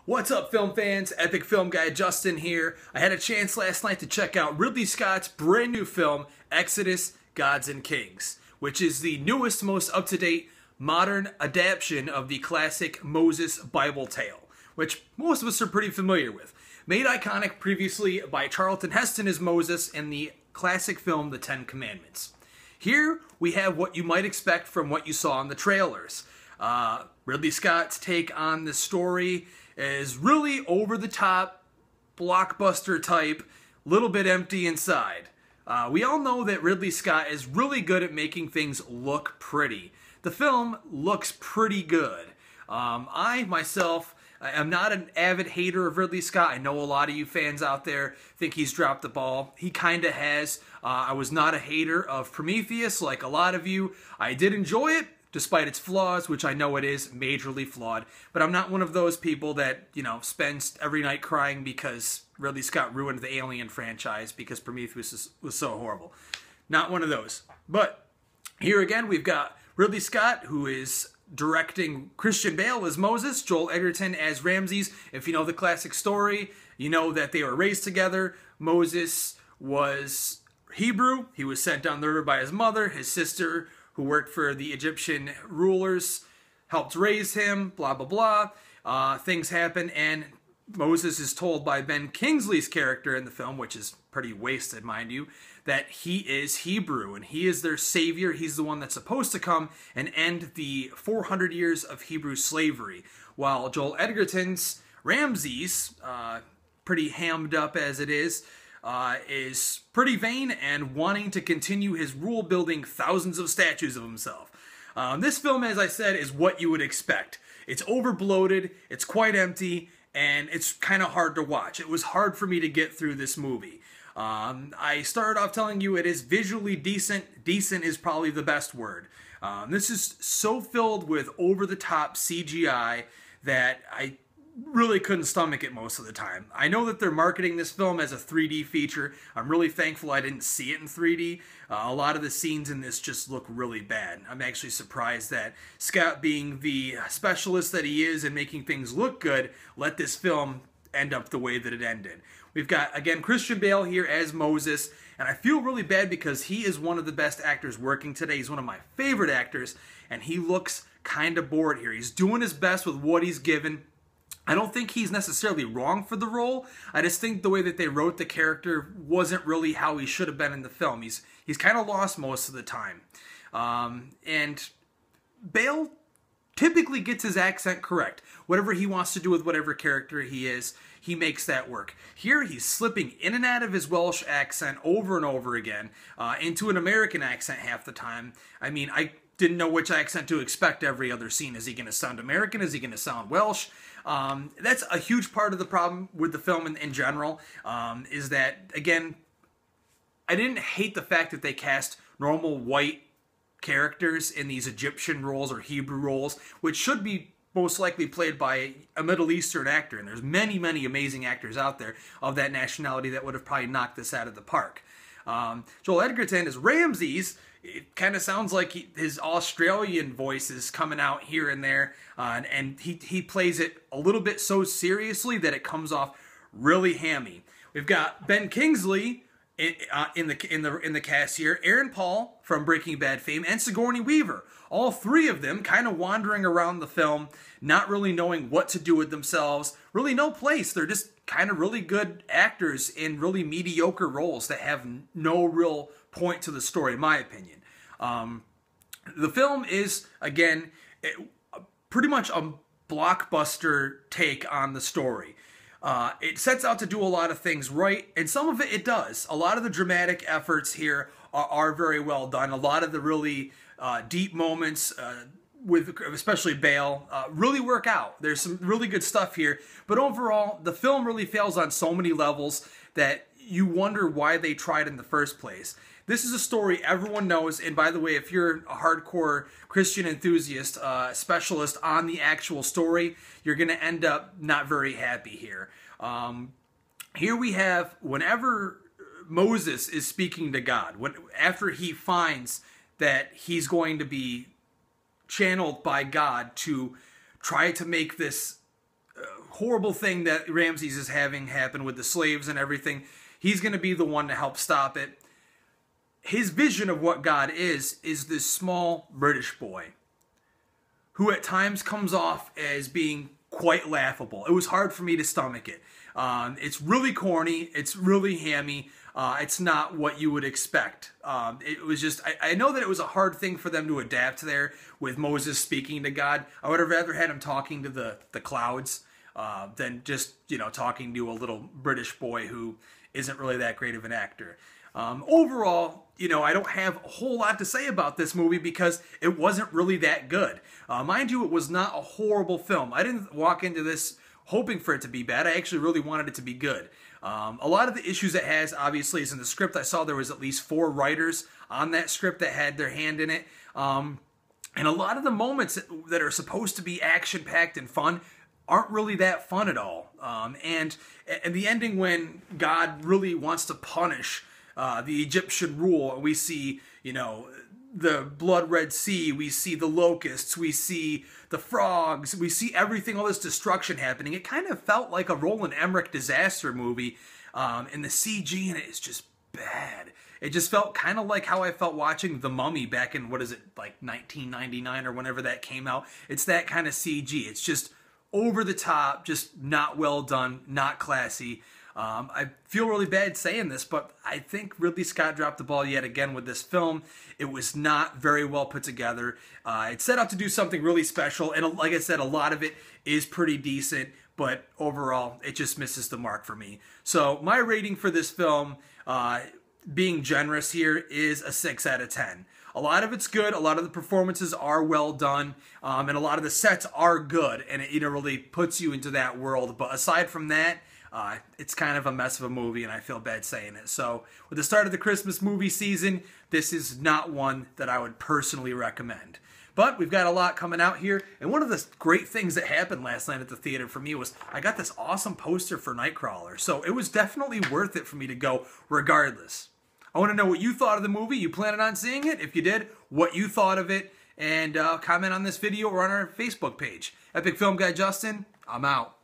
What's up, film fans? Epic Film Guy Justin here. I had a chance last night to check out Ridley Scott's brand new film, Exodus, Gods and Kings, which is the newest, most up-to-date, modern adaptation of the classic Moses Bible tale, which most of us are pretty familiar with. Made iconic previously by Charlton Heston as Moses in the classic film The Ten Commandments. Here we have what you might expect from what you saw in the trailers. Ridley Scott's take on the story is really over-the-top, blockbuster type, little bit empty inside. We all know that Ridley Scott is really good at making things look pretty. The film looks pretty good. I, myself, am not an avid hater of Ridley Scott. I know a lot of you fans out there think he's dropped the ball. He kind of has. I was not a hater of Prometheus like a lot of you. I did enjoy it, despite its flaws, which I know it is majorly flawed. But I'm not one of those people that, spends every night crying because Ridley Scott ruined the Alien franchise because Prometheus was so horrible. Not one of those. But here again, we've got Ridley Scott, who is directing Christian Bale as Moses, Joel Edgerton as Ramses. If you know the classic story, you know that they were raised together. Moses was Hebrew. He was sent down the river by his mother. His sister, who worked for the Egyptian rulers, helped raise him, blah, blah, blah. Things happen, and Moses is told by Ben Kingsley's character in the film, which is pretty wasted, mind you, that he is Hebrew, and he is their savior. He's the one that's supposed to come and end the 400 years of Hebrew slavery, while Joel Edgerton's Ramses, pretty hammed up as it is pretty vain and wanting to continue his rule, building thousands of statues of himself. This film, as I said, is what you would expect. It's over-bloated, it's quite empty, and it's kind of hard to watch. It was hard for me to get through this movie. I started off telling you it is visually decent. Decent is probably the best word. This is so filled with over-the-top CGI that I really couldn't stomach it most of the time. I know that they're marketing this film as a 3D feature. I'm really thankful I didn't see it in 3D. A lot of the scenes in this just look really bad. I'm actually surprised that Scott, being the specialist that he is in making things look good, let this film end up the way that it ended. We've got, again, Christian Bale here as Moses, and I feel really bad because he is one of the best actors working today. He's one of my favorite actors, and he looks kind of bored here. He's doing his best with what he's given. I don't think he's necessarily wrong for the role. I just think the way that they wrote the character wasn't really how he should have been in the film. He's kind of lost most of the time. And Bale typically gets his accent correct. Whatever he wants to do with whatever character he is, he makes that work. Here, he's slipping in and out of his Welsh accent over and over again into an American accent half the time. I mean, I didn't know which accent to expect every other scene. Is he going to sound American? Is he going to sound Welsh? That's a huge part of the problem with the film in general, is that, again, I didn't hate the fact that they cast normal white characters in these Egyptian roles or Hebrew roles, which should be most likely played by a Middle Eastern actor, and there's many, many amazing actors out there of that nationality that would have probably knocked this out of the park. Joel Edgerton as Ramses. It kind of sounds like his Australian voice is coming out here and there, and he plays it a little bit so seriously that it comes off really hammy. We've got Ben Kingsley in the cast here, Aaron Paul from Breaking Bad fame, and Sigourney Weaver. All three of them kind of wandering around the film, not really knowing what to do with themselves, really no place. They're just kind of really good actors in really mediocre roles that have no real point to the story, in my opinion. The film is, again, pretty much a blockbuster take on the story. It sets out to do a lot of things right, and some of it does. A lot of the dramatic efforts here are very well done. A lot of the really deep moments with especially Bale really work out. There's some really good stuff here, but overall, the film really fails on so many levels that you wonder why they tried in the first place. This is a story everyone knows, and by the way, if you're a hardcore Christian enthusiast, specialist on the actual story, you're going to end up not very happy here. Here we have, whenever Moses is speaking to God, after he finds that he's going to be channeled by God to try to make this horrible thing that Ramses is having happen with the slaves and everything. He's going to be the one to help stop it. His vision of what God is this small British boy who at times comes off as being quite laughable. It was hard for me to stomach it. It's really corny. It's really hammy. It's not what you would expect. It was just, I know that it was a hard thing for them to adapt there with Moses speaking to God. I would have rather had him talking to the clouds than just, talking to a little British boy who isn't really that great of an actor. Overall, I don't have a whole lot to say about this movie because it wasn't really that good. Mind you, it was not a horrible film. I didn't walk into this hoping for it to be bad. I actually really wanted it to be good. A lot of the issues it has, obviously, is in the script. I saw there was at least 4 writers on that script that had their hand in it. And a lot of the moments that are supposed to be action-packed and fun aren't really that fun at all. And the ending when God really wants to punish the Egyptian rule, we see, the blood red sea, we see the locusts, we see the frogs, we see everything, all this destruction happening. It kind of felt like a Roland Emmerich disaster movie, and the CG in it is just bad. It just felt kind of like how I felt watching The Mummy back in, like 1999 or whenever that came out. It's that kind of CG. It's just over the top, just not well done, not classy. I feel really bad saying this, but I think Ridley Scott dropped the ball yet again with this film. It was not very well put together. It set out to do something really special, and like I said, a lot of it is pretty decent, but overall, it just misses the mark for me. So my rating for this film, being generous here, is a 6 out of 10. A lot of it's good, a lot of the performances are well done, and a lot of the sets are good, and it really puts you into that world. But aside from that, it's kind of a mess of a movie, and I feel bad saying it. So, with the start of the Christmas movie season, this is not one that I would personally recommend. But we've got a lot coming out here, and one of the great things that happened last night at the theater for me was I got this awesome poster for Nightcrawler, so it was definitely worth it for me to go regardless. I want to know what you thought of the movie. You planning on seeing it? If you did, what you thought of it, and comment on this video or on our Facebook page. Epic Film Guy Justin, I'm out.